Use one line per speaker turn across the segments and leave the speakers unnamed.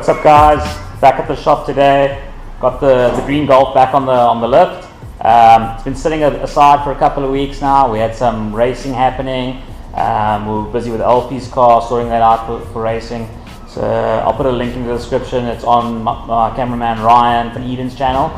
What's up, guys? Back at the shop today. Got the green Golf back on the lift. It's been sitting aside for a couple of weeks now. We had some racing happening. We were busy with Alfie's car, sorting that out for racing. So I'll put a link in the description. It's on my cameraman Ryan from Eden's channel.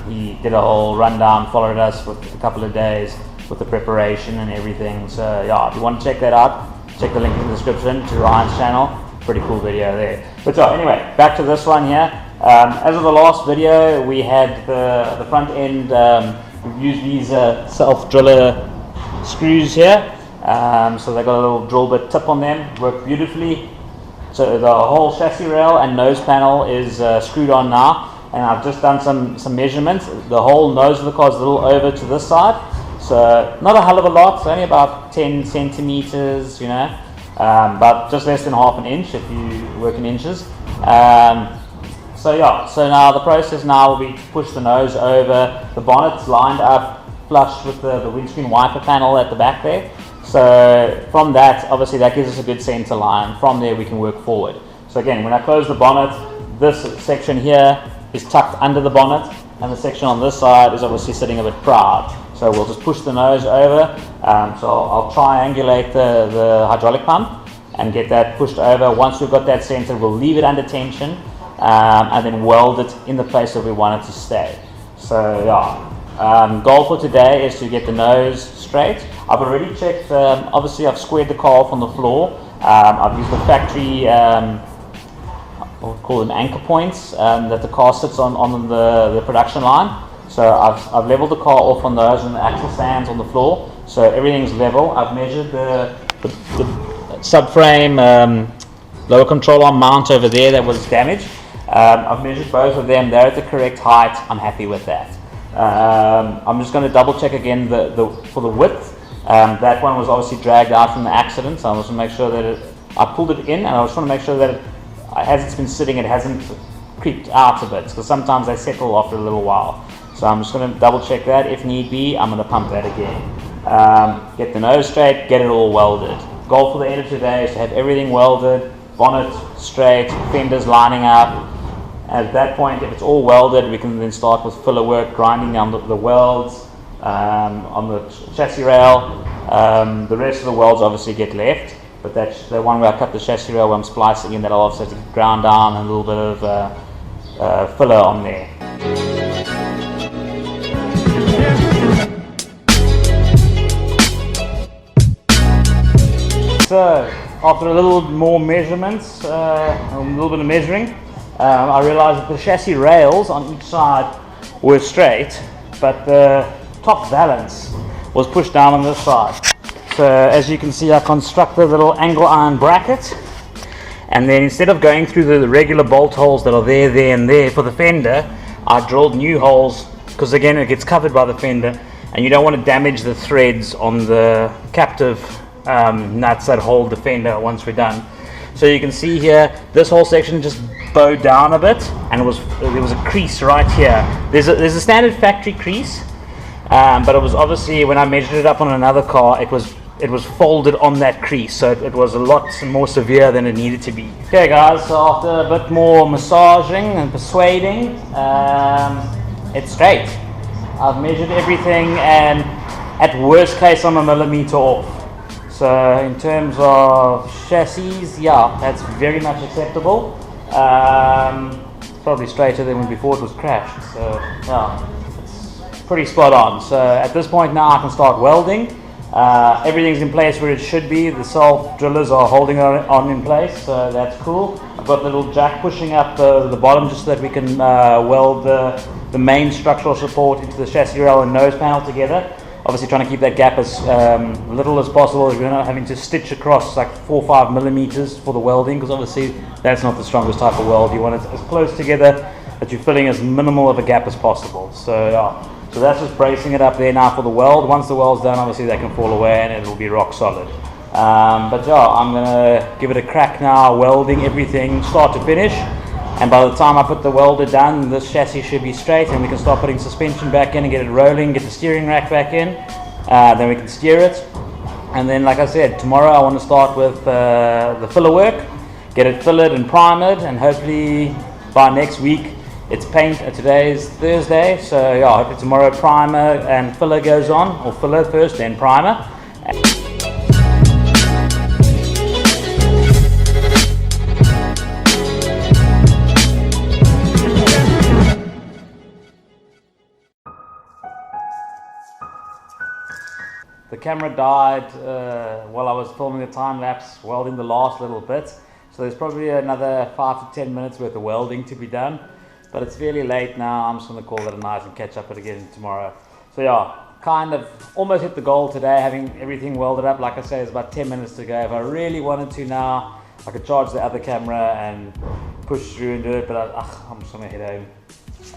He did a whole rundown, followed us for a couple of days with the preparation and everything. So yeah, if you want to check that out, check the link in the description to Ryan's channel. Pretty cool video there. But yeah, anyway, back to this one here. As of the last video, we had the front end. We've used these self-driller screws here. So they got a little drill bit tip on them. Work beautifully. So the whole chassis rail and nose panel is screwed on now. And I've just done some measurements. The whole nose of the car is a little over to this side. So not a hell of a lot. It's only about 10 centimeters, you know. But just less than half an inch if you work in inches. So yeah, so now the process now will be to push the nose over. The bonnet's lined up flush with the windscreen wiper panel at the back there. So from that, obviously that gives us a good center line. From there we can work forward. So again, when I close the bonnet, this section here is tucked under the bonnet, and the section on this side is obviously sitting a bit proud. So we'll just push the nose over. So I'll triangulate the hydraulic pump and get that pushed over. Once we've got that centered, we'll leave it under tension and then weld it in the place that we want it to stay. So yeah, goal for today is to get the nose straight. I've already checked, obviously I've squared the car off on the floor. I've used the factory, what we call them anchor points that the car sits on the production line. So I've leveled the car off on those and the axle stands on the floor. So everything's level. I've measured the subframe lower control arm mount over there that was damaged. I've measured both of them. They're at the correct height. I'm happy with that. I'm just going to double check again for the width. That one was obviously dragged out from the accident. So I just want to make sure that I pulled it in, and I just want to make sure that as it's been sitting, it hasn't creeped out a bit, because sometimes they settle after a little while. So I'm just going to double check that. If need be, I'm going to pump that again. Get the nose straight, get it all welded. Goal for the end of today is to have everything welded, bonnet straight, fenders lining up. At that point, if it's all welded, we can then start with filler work, grinding down the welds on the chassis rail. The rest of the welds obviously get left, but that's the one where I cut the chassis rail where I'm splicing in, that I'll also have to ground down and a little bit of filler on there. So after a little more measurements, a little bit of measuring, I realized that the chassis rails on each side were straight, but the top valance was pushed down on this side. So as you can see, I constructed a little angle iron bracket, and then instead of going through the regular bolt holes that are there and there for the fender, I drilled new holes, because again it gets covered by the fender and you don't want to damage the threads on the captive nuts that hold the fender once we're done. So you can see here, this whole section just bowed down a bit, and there was a crease right here. There's a standard factory crease, but it was obviously, when I measured it up on another car, it was folded on that crease, so it was a lot more severe than it needed to be. Okay guys, so after a bit more massaging and persuading, it's straight. I've measured everything, and at worst case I'm a millimeter off. So in terms of chassis, yeah, that's very much acceptable. It's probably straighter than when before it was crashed. So yeah, it's pretty spot on. So at this point now I can start welding. Everything's in place where it should be. The self drillers are holding on in place, so that's cool. I've got a little jack pushing up the bottom just so that we can weld the main structural support into the chassis rail and nose panel together. Obviously trying to keep that gap as little as possible, as we're not having to stitch across like 4 or 5 millimeters for the welding, because obviously that's not the strongest type of weld. You want it as close together that you're filling as minimal of a gap as possible. So yeah, so that's just bracing it up there now for the weld. Once the weld's done, obviously they can fall away and it'll be rock solid. But yeah, I'm gonna give it a crack now, welding everything start to finish. And by the time I put the welder done, this chassis should be straight, and we can start putting suspension back in and get it rolling, get the steering rack back in. Then we can steer it. And then, like I said, tomorrow I want to start with the filler work. get it fillered and primered, and hopefully by next week it's paint. Today is Thursday, so yeah, hopefully tomorrow primer and filler goes on, or filler first then primer. The camera died while I was filming the time lapse, welding the last little bit. So there's probably another 5 to 10 minutes worth of welding to be done. But it's fairly late now. I'm just going to call it a night and catch up again tomorrow. So yeah, kind of almost hit the goal today, having everything welded up. Like I say, it's about 10 minutes to go. If I really wanted to now, I could charge the other camera and push through and do it. But I'm just going to head home.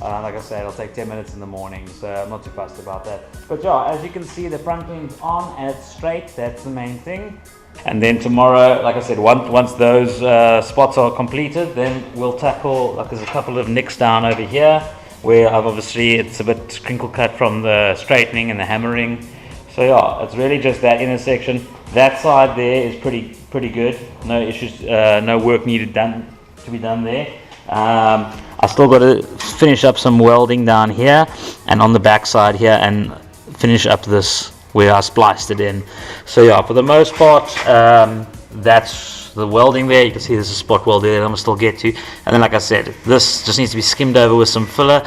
Like I said, it'll take 10 minutes in the morning, so I'm not too fussed about that. But yeah, as you can see, the front end's on and it's straight. That's the main thing. And then tomorrow, like I said, once those spots are completed, then we'll tackle, like there's a couple of nicks down over here where I've obviously, it's a bit crinkle cut from the straightening and the hammering. So yeah, it's really just that intersection. That side there is pretty good. No issues, no work needed to be done there. I still got to finish up some welding down here and on the back side here and finish up this where I spliced it in. So yeah, for the most part, that's the welding there. You can see there's a spot weld there that I'm gonna still get to. And then like I said, this just needs to be skimmed over with some filler.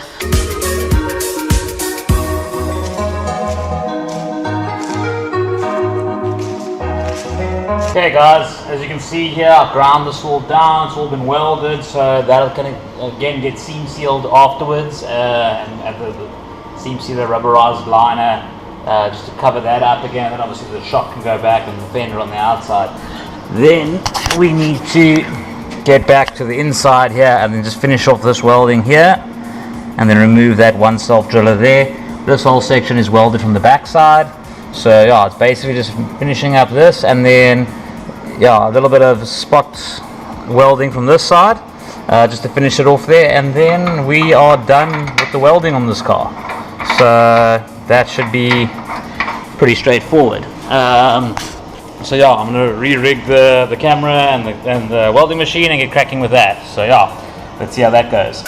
Okay guys, as you can see here, I've ground this all down, it's all been welded, so that'll kind of again get seam sealed afterwards, and the seam sealer rubberized liner just to cover that up again, and then obviously the shock can go back and the fender on the outside. Then we need to get back to the inside here and then just finish off this welding here and then remove that one self driller there. This whole section is welded from the back side, so yeah, it's basically just finishing up this and then yeah, a little bit of spot welding from this side just to finish it off there, and then we are done with the welding on this car. So that should be pretty straightforward. So yeah, I'm going to re-rig the camera and the welding machine and get cracking with that. So yeah, let's see how that goes.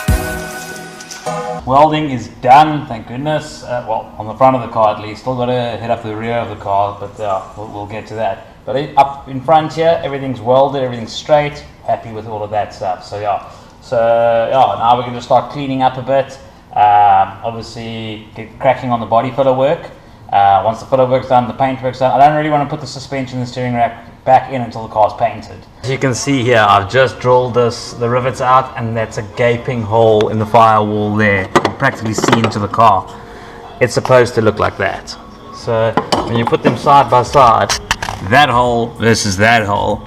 Welding is done, thank goodness. Well, on the front of the car at least. Still got to head up the rear of the car, but we'll get to that. But up in front here, everything's welded, everything's straight. Happy with all of that stuff. So yeah, now we're going to start cleaning up a bit. Obviously, get cracking on the body filler work. Once the filler work's done, the paint work's done. I don't really want to put the suspension and steering rack back in until the car's painted. As you can see here, I've just drilled the rivets out, and that's a gaping hole in the firewall there. You can practically see into the car. It's supposed to look like that. So when you put them side by side, that hole versus that hole,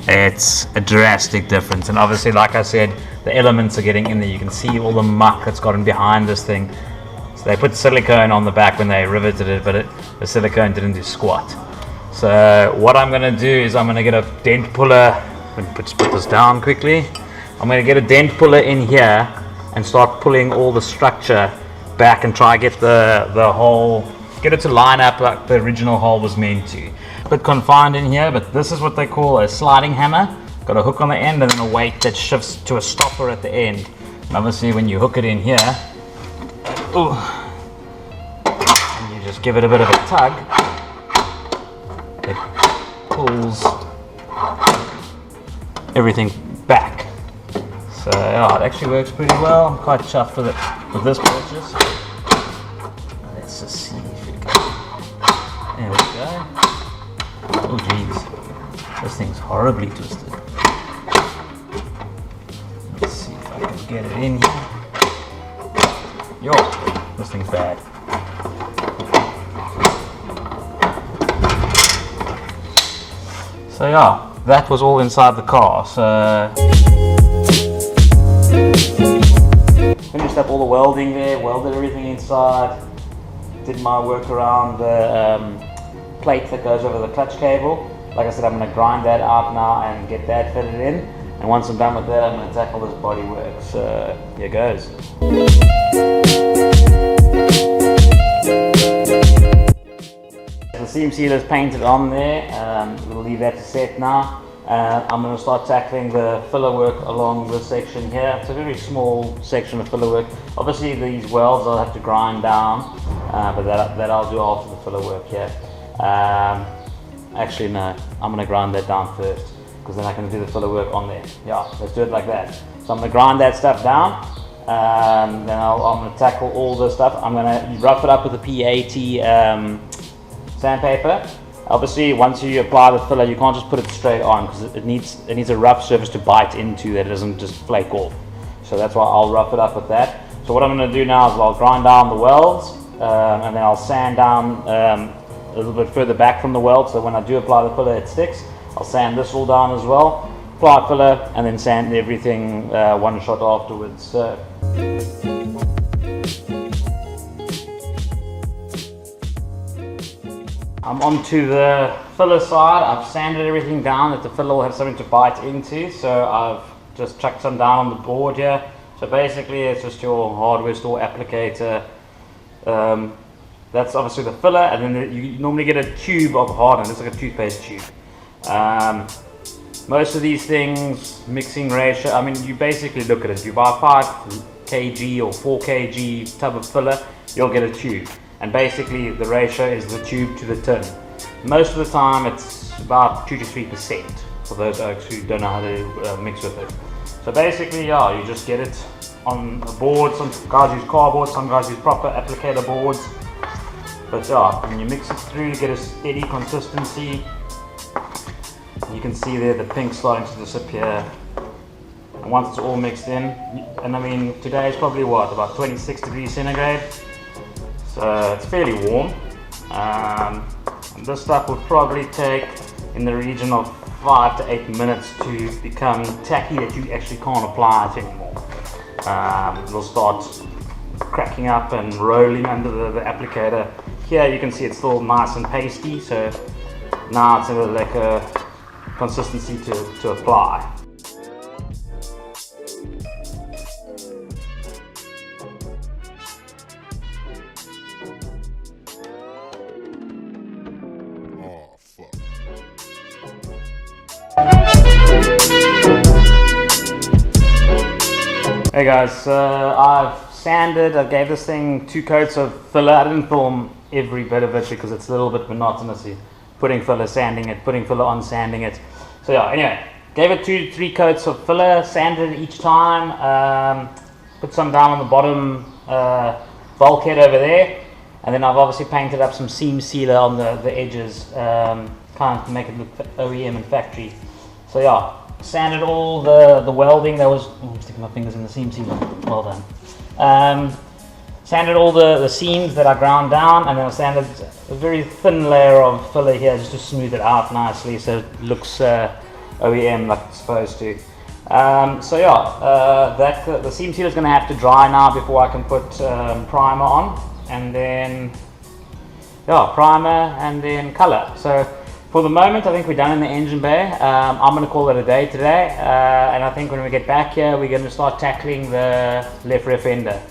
it's a drastic difference. And obviously, like I said, the elements are getting in there. You can see all the muck that's gotten behind this thing. So they put silicone on the back when they riveted it, but the silicone didn't do squat. So what I'm going to do is I'm going to get a dent puller. Just put this down quickly. I'm going to get a dent puller in here and start pulling all the structure back and try get the hole, get it to line up like the original hole was meant to. A bit confined in here, but this is what they call a sliding hammer. Got a hook on the end and then a weight that shifts to a stopper at the end. And obviously when you hook it in here, and you just give it a bit of a tug, it pulls everything back. So yeah, it actually works pretty well. I'm quite chuffed with this purchase. Let's just see if it goes. There we go. Oh jeez, this thing's horribly twisted. Let's see if I can get it in here. Yo, this thing's bad. So yeah, that was all inside the car. So finished up all the welding there, welded everything inside, did my work around the plate that goes over the clutch cable. Like I said, I'm going to grind that out now and get that fitted in, and once I'm done with that, I'm going to tackle this body work. So here goes. The seam sealer is painted on there. We'll leave that to set now. I'm going to start tackling the filler work along this section here. It's a very small section of filler work. Obviously these welds I'll have to grind down, but that I'll do after the filler work here. Actually no, I'm going to grind that down first, because then I can do the filler work on there. Yeah, let's do it like that. So I'm going to grind that stuff down, then I'm going to tackle all this stuff. I'm going to rough it up with a P80 sandpaper. Obviously, once you apply the filler, you can't just put it straight on, because it needs a rough surface to bite into, that it doesn't just flake off. So that's why I'll rough it up with that. So what I'm going to do now is I'll grind down the welds, and then I'll sand down a little bit further back from the weld, so when I do apply the filler it sticks. I'll sand this all down as well, apply filler, and then sand everything one shot afterwards. So I'm onto the filler side. I've sanded everything down that the filler will have something to bite into, so I've just chucked some down on the board here. So basically it's just your hardware store applicator. That's obviously the filler, and then you normally get a tube of hardener. It's like a toothpaste tube. Most of these things, mixing ratio, I mean, you basically look at it. You buy 5 kg or 4 kg tub of filler, you'll get a tube. And basically the ratio is the tube to the tin. Most of the time it's about 2 to 3% for those oaks who don't know how to mix with it. So basically, yeah, you just get it on a board. Some guys use cardboard, some guys use proper applicator boards. But yeah, when you mix it through, you get a steady consistency. You can see there the pink starting to disappear. And once it's all mixed in, and I mean, today is probably what, about 26 degrees centigrade. So it's fairly warm. And this stuff will probably take in the region of 5 to 8 minutes to become tacky that you actually can't apply it anymore. It'll start cracking up and rolling under the applicator. Here you can see it's still nice and pasty, so now it's in like a consistency to apply. Hey guys, I've sanded, I gave this thing 2 coats of filler. I didn't film every bit of it because it's a little bit monotonous. Putting filler, sanding it, putting filler on, sanding it. So yeah, anyway, gave it 2 to 3 coats of filler, sanded it each time, put some down on the bottom bulkhead over there, and then I've obviously painted up some seam sealer on the edges, kind of to make it look OEM and factory. So yeah, sanded all the welding. That was, I'm sticking my fingers in the seam sealer, well done. Sanded all the seams that I ground down, and then I sanded a very thin layer of filler here just to smooth it out nicely so it looks OEM like it's supposed to. So yeah, the seam sealer is going to have to dry now before I can put primer on, and then yeah, primer and then color. So for the moment I think we're done in the engine bay. I'm going to call it a day today, and I think when we get back here we're going to start tackling the left rear fender.